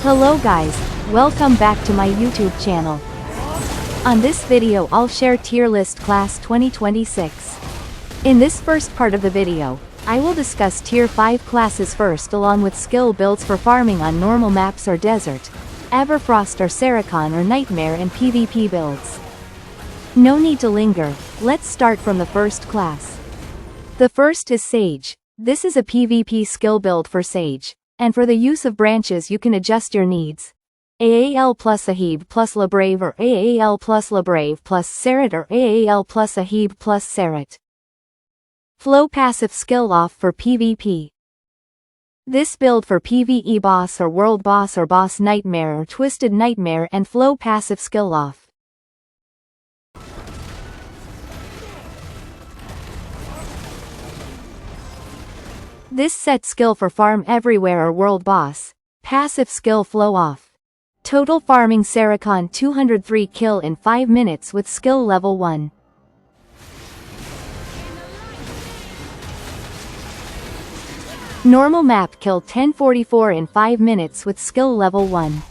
Hello guys, welcome back to my YouTube channel. On this video I'll share tier list class 2026. In this first part of the video, I will discuss tier 5 classes first along with skill builds for farming on normal maps or desert, Everfrost or Sericon or Nightmare and PvP builds. No need to linger, let's start from the first class. The first is Sage. This is a PvP skill build for Sage, and for the use of branches you can adjust your needs. AAL plus Ahib plus Labrave or AAL plus Labrave plus Serret or AAL plus Ahib plus Serret. Flow passive skill off for PvP. This build for PvE boss or world boss or boss nightmare or twisted nightmare and flow passive skill off. This set skill for farm everywhere or world boss, passive skill flow off. Total farming Sericon 203 kill in 5 minutes with skill level 1. Normal map kill 1044 in 5 minutes with skill level 1.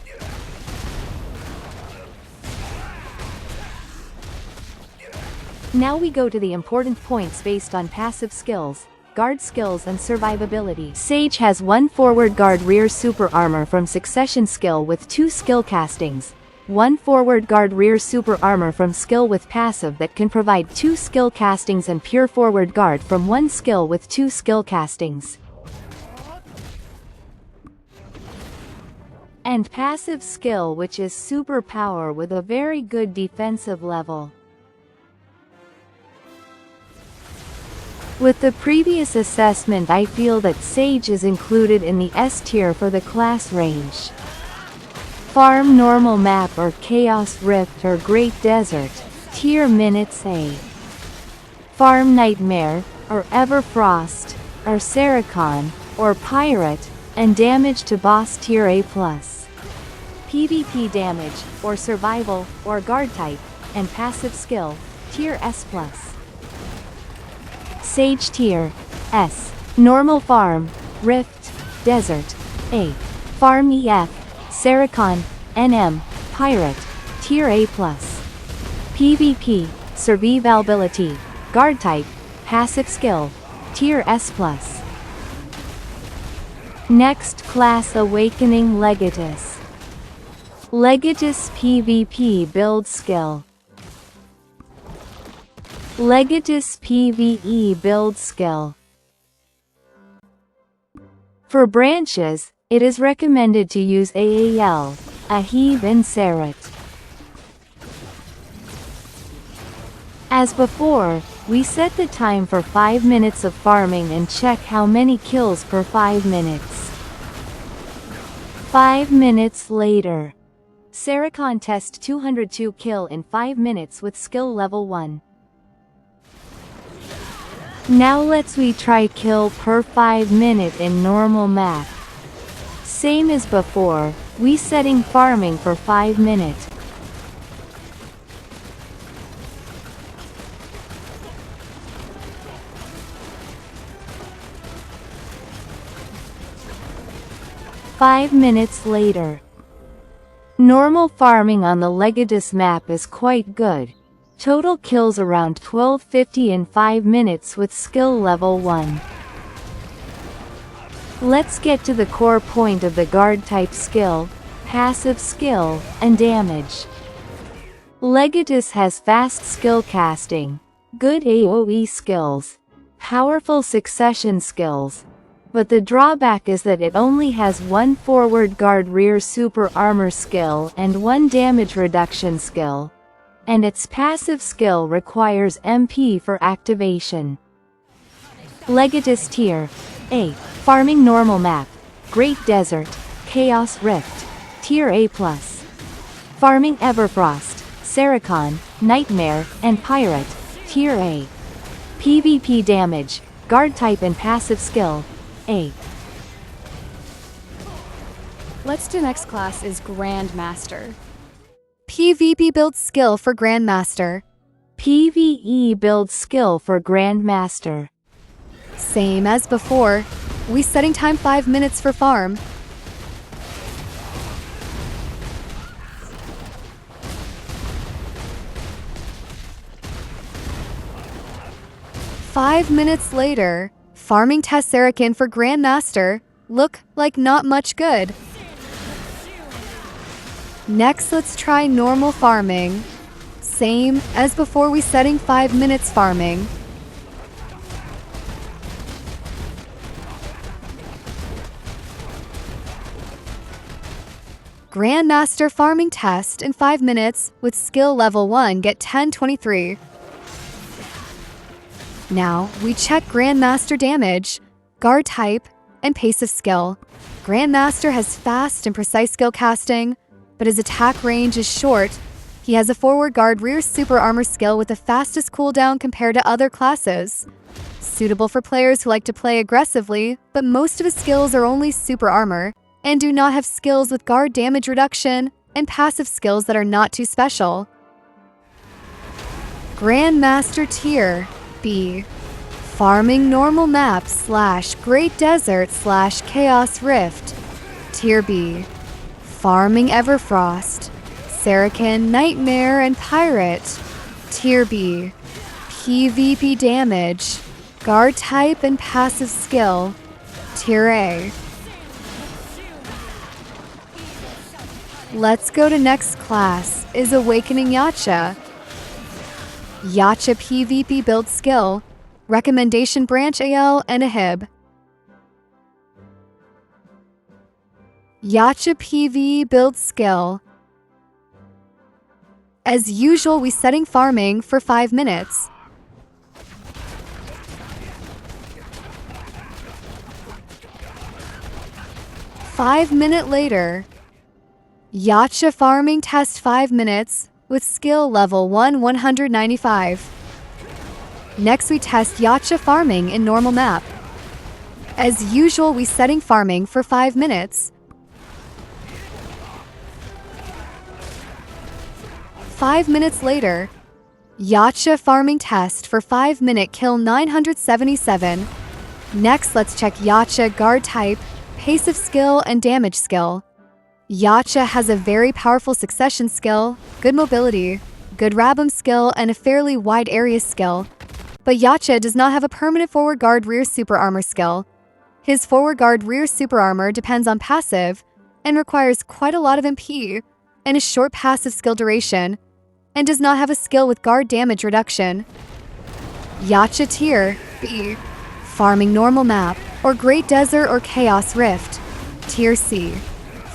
Now we go to the important points based on passive skills, guard skills and survivability. Sage has 1 forward guard rear super armor from succession skill with 2 skill castings, 1 forward guard rear super armor from skill with passive that can provide 2 skill castings and pure forward guard from 1 skill with 2 skill castings. And passive skill which is super power with a very good defensive level. With the previous assessment I feel that Sage is included in the S tier for the class range. Farm normal map or Chaos Rift or Great Desert, tier minutes A. Farm Nightmare, or Everfrost, or Sericon, or Pirate, and damage to boss tier A+. PvP damage, or survival, or guard type, and passive skill, tier S+. Sage tier S. Normal farm, Rift, Desert, A. Farm EF, Sericon, NM, Pirate, tier A+. PvP, survivability, guard type, passive skill, tier S+. Next class Awakening Legatus. Legatus PvP build skill. Legatus PvE build skill. For branches, it is recommended to use AAL, Ahib and Serret. As before, we set the time for 5 minutes of farming and check how many kills per 5 minutes. 5 minutes later. Sericon test 202 kill in 5 minutes with skill level 1. Now let's we try kill per 5 minute in normal map. Same as before, we setting farming for 5 minutes. Five minutes later. Normal farming on the Legatus map is quite good. Total kills around 1250 in 5 minutes with skill level 1. Let's get to the core point of the guard type skill, passive skill, and damage. Legatus has fast skill casting, good AoE skills, powerful succession skills, but the drawback is that it only has 1 forward guard rear super armor skill and 1 damage reduction skill. And its passive skill requires MP for activation. Legatus tier A. Farming normal map, Great Desert, Chaos Rift, tier A+. Farming Everfrost, Sericon, Nightmare, and Pirate, tier A. PvP damage, guard type and passive skill, A. Let's do next class is Grandmaster. PvP build skill for Grandmaster. PvE build skill for Grandmaster. Same as before, we setting time 5 minutes for farm. 5 minutes later, farming test Akan for Grandmaster. Look like not much good. Next, let's try normal farming. Same as before, we setting 5 minutes farming. Grandmaster farming test in 5 minutes with skill level 1 get 1023. Now, we check Grandmaster damage, guard type, and pace of skill. Grandmaster has fast and precise skill casting, but his attack range is short. He has a forward guard rear super armor skill with the fastest cooldown compared to other classes. Suitable for players who like to play aggressively, but most of his skills are only super armor, and do not have skills with guard damage reduction and passive skills that are not too special. Grandmaster Tier B. Farming normal map / Great Desert / Chaos Rift. Tier B. Farming Everfrost, Saracen, Nightmare, and Pirate. Tier B. PvP damage, guard type, and passive skill. Tier A. Let's go to next class is Awakening Yacha. Yacha PvP build skill, recommendation branch AL and a HIB. Yacha PV build skill. As usual, we setting farming for 5 minutes. Five-minute later, Yacha farming test 5 minutes with skill level 1 195. Next, we test Yacha farming in normal map. As usual, we setting farming for 5 minutes. 5 minutes later, Yacha farming test for 5-minute kill 977. Next, let's check Yacha guard type, pace of skill, and damage skill. Yacha has a very powerful succession skill, good mobility, good Rabum skill, and a fairly wide area skill. But Yacha does not have a permanent forward guard rear super armor skill. His forward guard rear super armor depends on passive and requires quite a lot of MP and a short passive skill duration, and does not have a skill with guard damage reduction. Yacha Tier B. Farming normal map or Great Desert or Chaos Rift. Tier C.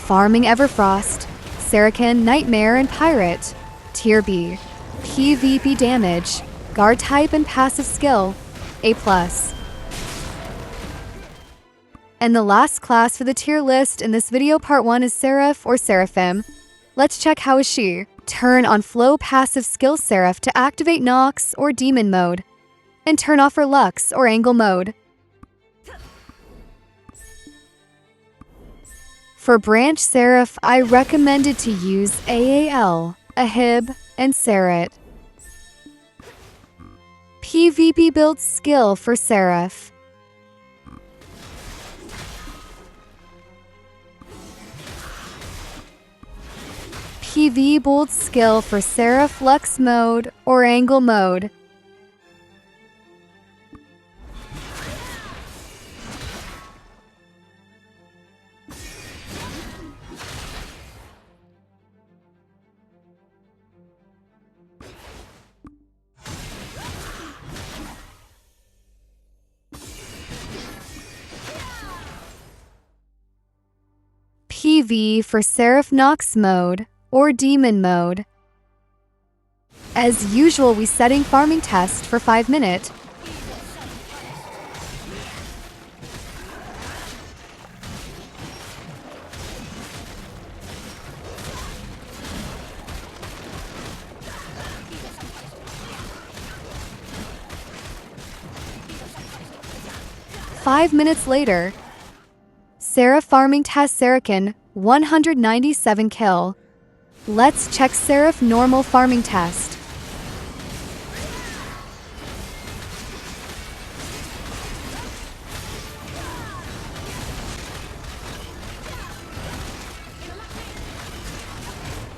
Farming Everfrost, Saracen, Nightmare, and Pirate. Tier B. PvP damage, guard type, and passive skill. A+. And the last class for the tier list in this video part 1 is Serif or Seraphim. Let's check how is she. Turn on flow passive skill Serif to activate Nox or Demon mode, and turn off her Lux or Angle mode. For branch Serif, I recommended to use AAL, Ahib, and Sarat. PvP build skill for Serif. PV build skill for Serif Lux mode or Angle mode. PV for Serif Nox mode or Demon mode. As usual, we setting farming test for 5 minutes. Five minutes later, Serif farming test Saracen 197 kill. Let's check Serif normal farming test.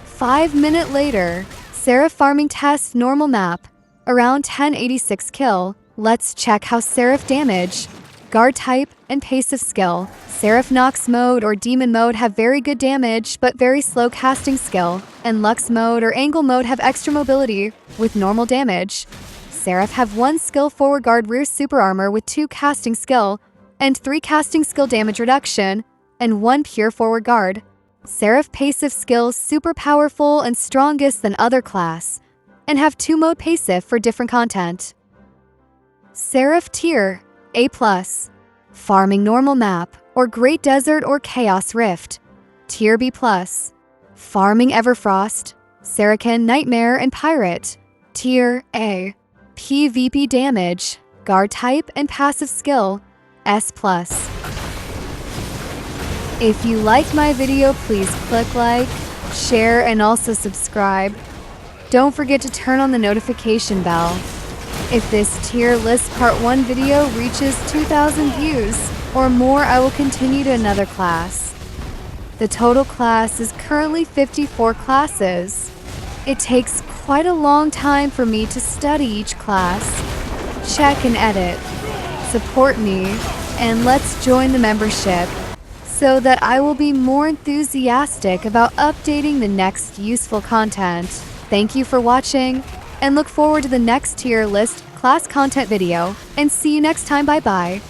Five-minute later, Serif farming test normal map, around 1086 kill, Let's check how Serif damage, guard type, and pace of skill. Serif Nox mode or demon mode have very good damage but very slow casting skill, and Lux mode or angle mode have extra mobility with normal damage. Serif have 1 skill forward guard rear super armor with 2 casting skill, and 3 casting skill damage reduction, and 1 pure forward guard. Serif pace of skill super powerful and strongest than other class, and have 2 mode passive for different content. Serif tier A+, farming normal map or Great Desert or Chaos Rift. Tier B+, farming Everfrost, Saracen, Nightmare, and Pirate. Tier A, PvP damage, guard type, and passive skill, S+. If you liked my video, please click like, share, and also subscribe. Don't forget to turn on the notification bell. If this tier list part 1 video reaches 2,000 views or more, I will continue to another class. The total class is currently 54 classes. It takes quite a long time for me to study each class, check and edit. Support me, and let's join the membership so that I will be more enthusiastic about updating the next useful content. Thank you for watching, and look forward to the next tier list class content video, and see you next time. Bye bye.